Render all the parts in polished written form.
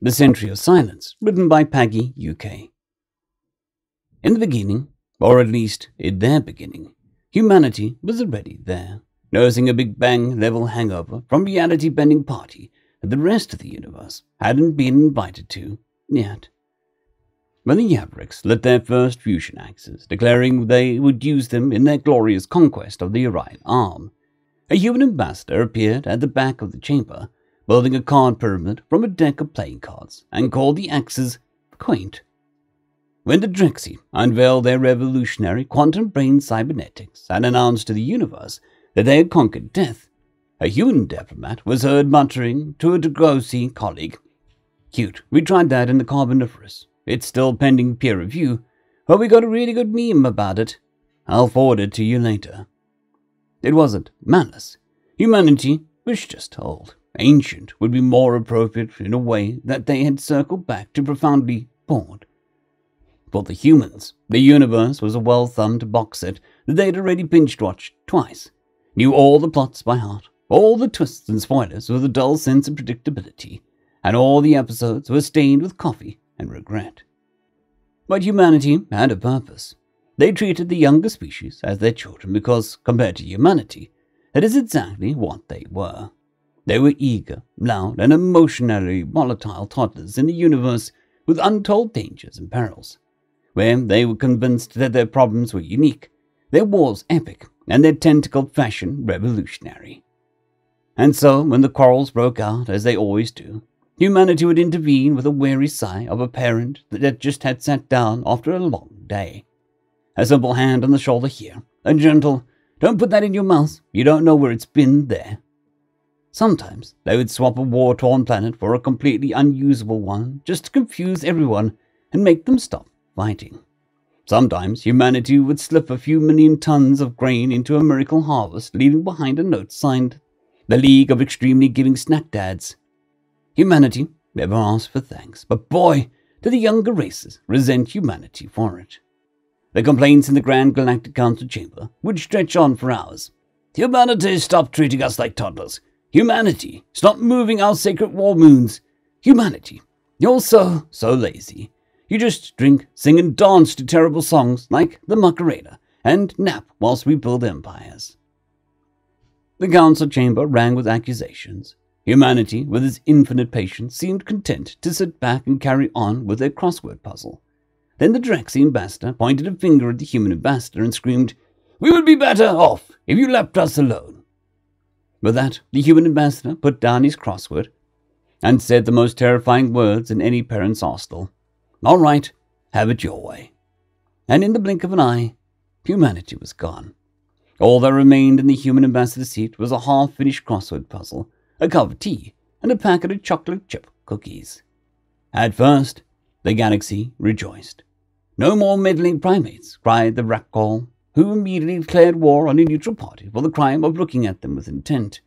The Century of Silence, written by PaggyUK. In the beginning, or at least in their beginning, humanity was already there, nursing a Big Bang-level hangover from reality-bending party that the rest of the universe hadn't been invited to yet. When the Yavrix lit their first fusion axes, declaring they would use them in their glorious conquest of the Orion Arm, a human ambassador appeared at the back of the chamber, building a card pyramid from a deck of playing cards, and called the axes quaint. When the Drexy unveiled their revolutionary quantum brain cybernetics and announced to the universe that they had conquered death, a human diplomat was heard muttering to a Degrossi colleague, "Cute, we tried that in the Carboniferous. It's still pending peer review, but we got a really good meme about it. I'll forward it to you later." It wasn't malice. Humanity was just old. Ancient would be more appropriate in a way that they had circled back to profoundly bored. For the humans, the universe was a well-thumbed box set that they'd already binge-watched twice, knew all the plots by heart, all the twists and spoilers with a dull sense of predictability, and all the episodes were stained with coffee and regret. But humanity had a purpose. They treated the younger species as their children because, compared to humanity, that is exactly what they were. They were eager, loud, and emotionally volatile toddlers in the universe with untold dangers and perils, where they were convinced that their problems were unique, their wars epic, and their tentacled fashion revolutionary. And so, when the quarrels broke out, as they always do, humanity would intervene with a weary sigh of a parent that just had sat down after a long day. A simple hand on the shoulder here, a gentle, "Don't put that in your mouth, you don't know where it's been" there. Sometimes they would swap a war-torn planet for a completely unusable one just to confuse everyone and make them stop fighting. Sometimes humanity would slip a few million tons of grain into a miracle harvest, leaving behind a note signed, "The League of Extremely Giving Snack Dads." Humanity never asked for thanks, but boy, did the younger races resent humanity for it. The complaints in the Grand Galactic Council chamber would stretch on for hours. "Humanity, stop treating us like toddlers. Humanity, stop moving our sacred war moons. Humanity, you're so lazy. You just drink, sing, and dance to terrible songs like the Macarena and nap whilst we build empires." The council chamber rang with accusations. Humanity, with its infinite patience, seemed content to sit back and carry on with their crossword puzzle. Then the Drexy ambassador pointed a finger at the human ambassador and screamed, "We would be better off if you left us alone." With that, the human ambassador put down his crossword and said the most terrifying words in any parent's arsenal. "All right, have it your way." And in the blink of an eye, humanity was gone. All that remained in the human ambassador's seat was a half-finished crossword puzzle, a cup of tea, and a packet of chocolate chip cookies. At first, the galaxy rejoiced. "No more meddling primates," cried the Rakghoul, who immediately declared war on a neutral party for the crime of looking at them with intent.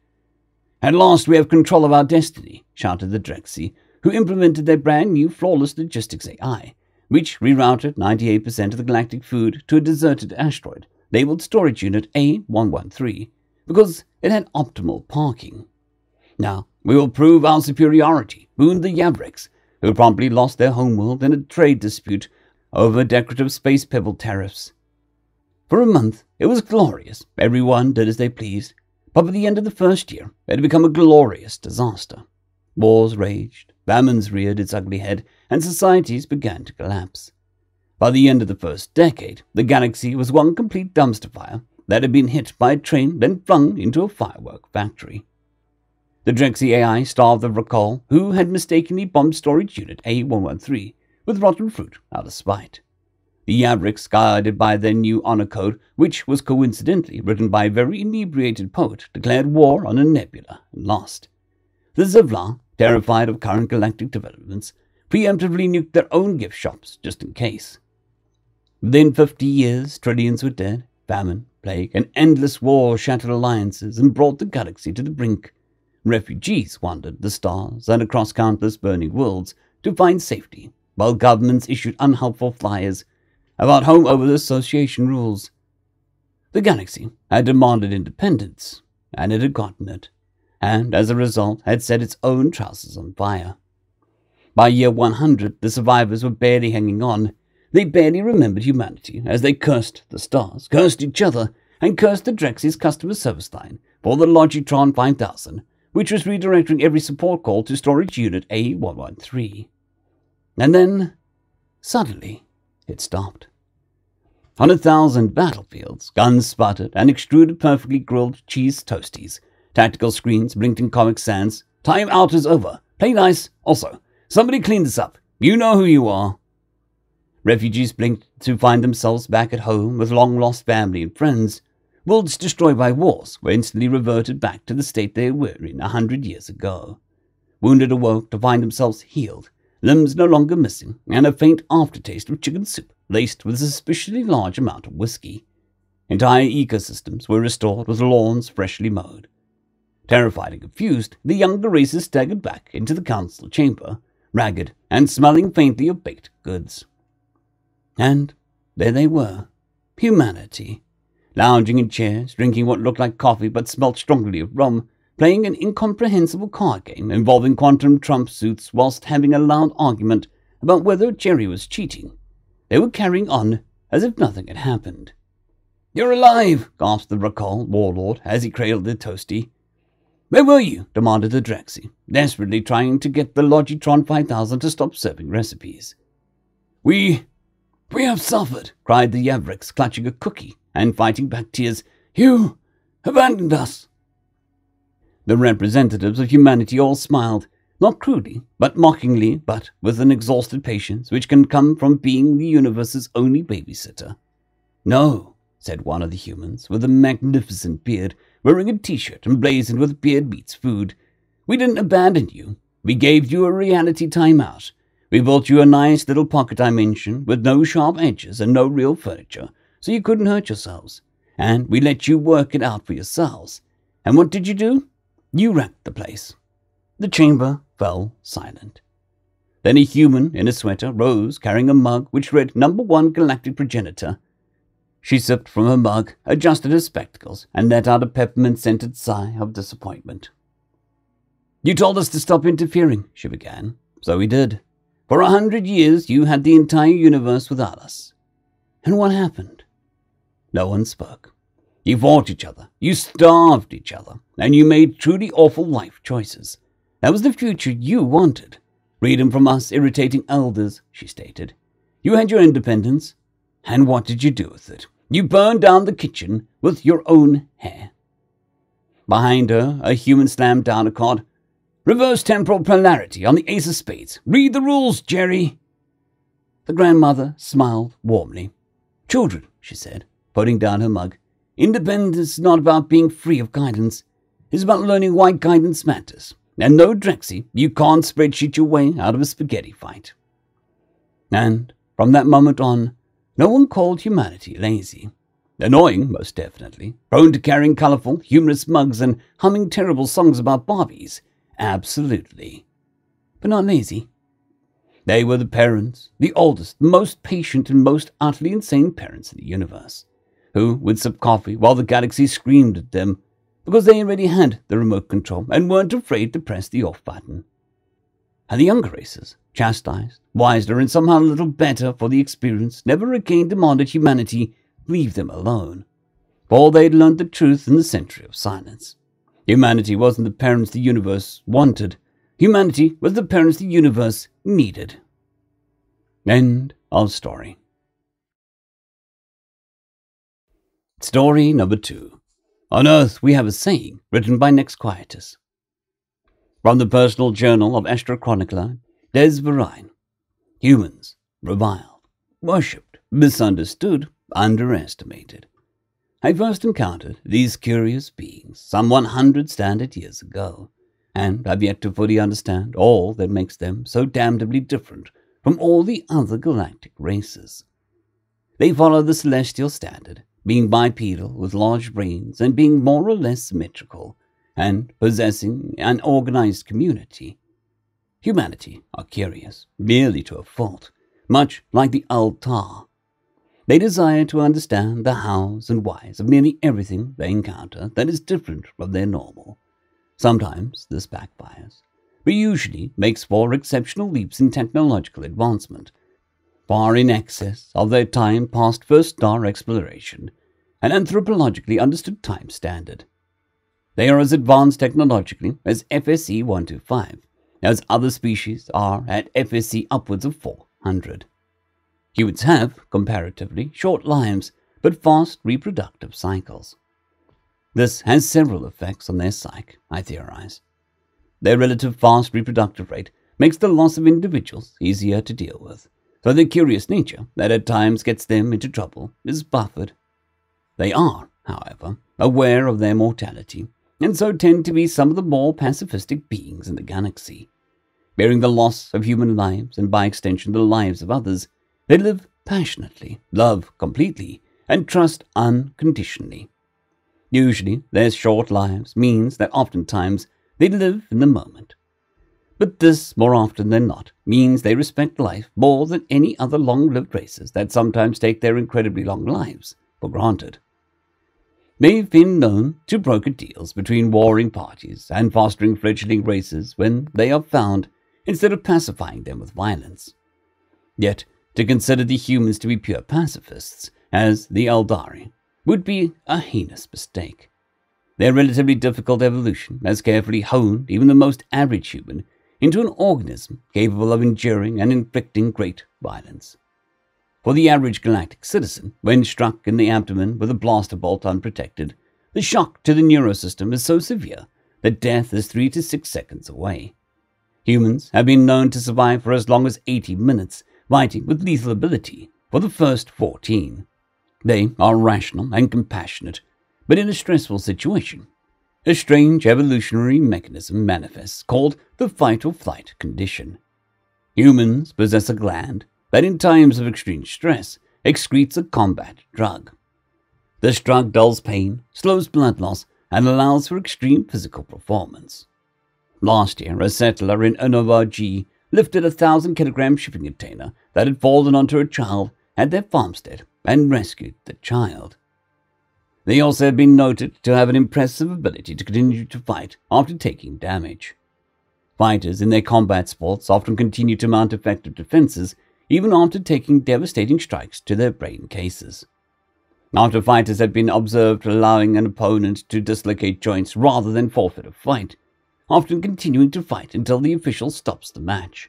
"At last we have control of our destiny," shouted the Drexy, who implemented their brand new flawless logistics AI, which rerouted 98% of the galactic food to a deserted asteroid labeled Storage Unit A113 because it had optimal parking. "Now we will prove our superiority," boomed the Yavrix, who promptly lost their homeworld in a trade dispute over decorative space pebble tariffs. For a month, it was glorious. Everyone did as they pleased. But by the end of the first year, it had become a glorious disaster. Wars raged, famines reared its ugly head, and societies began to collapse. By the end of the first decade, the galaxy was one complete dumpster fire that had been hit by a train, then flung into a firework factory. The Drexy AI starved the Rakghoul, who had mistakenly bombed Storage Unit A113 with rotten fruit out of spite. The Yavrix, guided by their new honor code, which was coincidentally written by a very inebriated poet, declared war on a nebula and lost. The Zivlar, terrified of current galactic developments, preemptively nuked their own gift shops just in case. Within 50 years, trillions were dead. Famine, plague, and endless war shattered alliances and brought the galaxy to the brink. Refugees wandered the stars and across countless burning worlds to find safety, while governments issued unhelpful flyers about home over the association rules. The galaxy had demanded independence, and it had gotten it, and as a result had set its own trousers on fire. By year 100, the survivors were barely hanging on. They barely remembered humanity as they cursed the stars, cursed each other, and cursed the Drexy's customer service line for the Logitron 5000, which was redirecting every support call to storage unit A113. And then, suddenly, it stopped. On 1,000 battlefields, guns sputtered and extruded perfectly grilled cheese toasties. Tactical screens blinked in Comic Sans. Time out is over. Play nice. Also, somebody clean this up. You know who you are. Refugees blinked to find themselves back at home with long-lost family and friends. Worlds destroyed by wars were instantly reverted back to the state they were in 100 years ago. Wounded awoke to find themselves healed, limbs no longer missing, and a faint aftertaste of chicken soup laced with a suspiciously large amount of whiskey. Entire ecosystems were restored with lawns freshly mowed. Terrified and confused, the younger races staggered back into the council chamber, ragged and smelling faintly of baked goods. And there they were, humanity, lounging in chairs, drinking what looked like coffee but smelt strongly of rum, playing an incomprehensible card game involving quantum trump suits whilst having a loud argument about whether Jerry was cheating. They were carrying on as if nothing had happened. "You're alive!" gasped the Rakal warlord as he cradled the toasty. "Where were you?" demanded the Drexy, desperately trying to get the Logitron 5000 to stop serving recipes. We have suffered," cried the Yavrix, clutching a cookie and fighting back tears. "You abandoned us." The representatives of humanity all smiled, not crudely, but mockingly, but with an exhausted patience which can come from being the universe's only babysitter. "No," said one of the humans with a magnificent beard, wearing a t-shirt emblazoned with beard meets food. "We didn't abandon you. We gave you a reality timeout. We built you a nice little pocket dimension with no sharp edges and no real furniture, so you couldn't hurt yourselves. And we let you work it out for yourselves. And what did you do? You wrecked the place." The chamber fell silent. Then a human in a sweater rose, carrying a mug which read #1 Galactic Progenitor. She sipped from her mug, adjusted her spectacles, and let out a peppermint-scented sigh of disappointment. "You told us to stop interfering," she began. "So we did. For 100 years you had the entire universe without us. And what happened?" No one spoke. You fought each other, you starved each other, and you made truly awful life choices. That was the future you wanted. Freedom from us irritating elders, she stated. You had your independence. And what did you do with it? You burned down the kitchen with your own hair. Behind her, a human slammed down a card. "Reverse temporal polarity on the ace of spades. Read the rules, Jerry." The grandmother smiled warmly. "Children," she said, putting down her mug, "independence is not about being free of guidance. It's about learning why guidance matters. And no, Drexy, you can't spreadsheet your way out of a spaghetti fight." And from that moment on, no one called humanity lazy. Annoying, most definitely. Prone to carrying colorful, humorous mugs and humming terrible songs about Barbies. Absolutely. But not lazy. They were the parents, the oldest, most patient, and most utterly insane parents in the universe, who would sip coffee while the galaxy screamed at them, because they already had the remote control and weren't afraid to press the off button. And the younger races, chastised, wiser, and somehow a little better for the experience, never again demanded humanity leave them alone, for they'd learned the truth in the century of silence. Humanity wasn't the parents the universe wanted. Humanity was the parents the universe needed. End of story. Story number 2. On Earth we have a saying, written by nexquietus. From the personal journal of Astrochronicler, Des Verine. Humans, reviled, worshipped, misunderstood, underestimated. I first encountered these curious beings some 100 standard years ago, and I've yet to fully understand all that makes them so damnably different from all the other galactic races. They follow the celestial standard, being bipedal with large brains and being more or less symmetrical, and possessing an organized community. Humanity are curious, merely to a fault, much like the Altar. They desire to understand the hows and whys of nearly everything they encounter that is different from their normal. Sometimes this backfires, but usually makes for exceptional leaps in technological advancement, far in excess of their time past first-star exploration, an anthropologically understood time standard. They are as advanced technologically as FSC 125, as other species are at FSC upwards of 400. Humans have, comparatively, short lives, but fast reproductive cycles. This has several effects on their psyche, I theorize. Their relative fast reproductive rate makes the loss of individuals easier to deal with, so their curious nature, that at times gets them into trouble, is buffered. They are, however, aware of their mortality, and so tend to be some of the more pacifistic beings in the galaxy. Bearing the loss of human lives, and by extension the lives of others, they live passionately, love completely, and trust unconditionally. Usually, their short lives means that oftentimes they live in the moment. But this, more often than not, means they respect life more than any other long-lived races that sometimes take their incredibly long lives for granted. They've been known to broker deals between warring parties and fostering fledgling races when they are found, instead of pacifying them with violence. Yet, to consider the humans to be pure pacifists, as the Eldari, would be a heinous mistake. Their relatively difficult evolution has carefully honed even the most average human into an organism capable of enduring and inflicting great violence. For the average galactic citizen, when struck in the abdomen with a blaster bolt unprotected, the shock to the neurosystem is so severe that death is 3 to 6 seconds away. Humans have been known to survive for as long as 80 minutes, fighting with lethal ability for the first 14. They are rational and compassionate, but in a stressful situation, a strange evolutionary mechanism manifests called the fight-or-flight condition. Humans possess a gland that in times of extreme stress excretes a combat drug. This drug dulls pain, slows blood loss, and allows for extreme physical performance. Last year, a settler in Anomaly lifted a 1,000-kilogram shipping container that had fallen onto a child at their farmstead and rescued the child. They also have been noted to have an impressive ability to continue to fight after taking damage. Fighters in their combat sports often continue to mount effective defenses even after taking devastating strikes to their brain cases. After fighters have been observed allowing an opponent to dislocate joints rather than forfeit a fight, often continuing to fight until the official stops the match.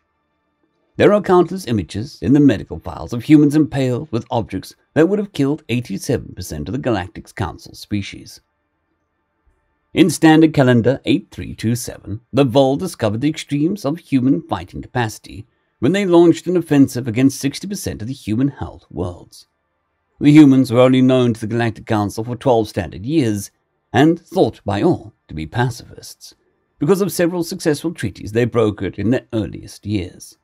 There are countless images in the medical files of humans impaled with objects that would have killed 87% of the Galactic Council species. In Standard Calendar 8327, the Vol discovered the extremes of human fighting capacity when they launched an offensive against 60% of the human-held worlds. The humans were only known to the Galactic Council for 12 standard years and thought by all to be pacifists, because of several successful treaties they brokered in their earliest years.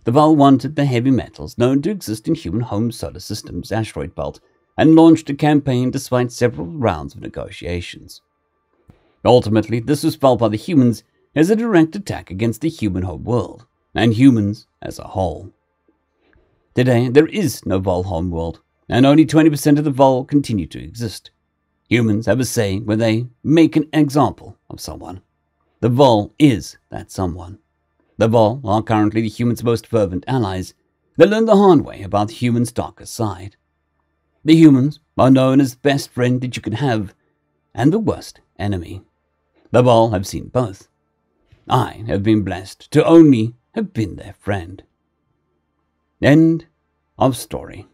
The Val wanted the heavy metals known to exist in human home solar systems' asteroid belt and launched a campaign despite several rounds of negotiations. Ultimately, this was felt by the humans as a direct attack against the human home world, and humans as a whole. Today, there is no Vol home world, and only 20% of the Vol continue to exist. Humans have a saying where they make an example of someone. The Vol is that someone. The Vol are currently the humans' most fervent allies. They learned the hard way about the humans' darker side. The humans are known as the best friend that you can have, and the worst enemy. The Vol have seen both. I have been blessed to only have been their friend. End of story.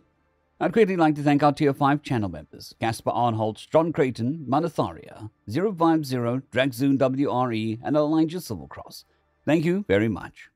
I'd quickly like to thank our Tier 5 channel members, Casper Arnholtz, John Creighton, Manatharia, 050, Dragzoon WRE, and Elijah Silvercross. Thank you very much.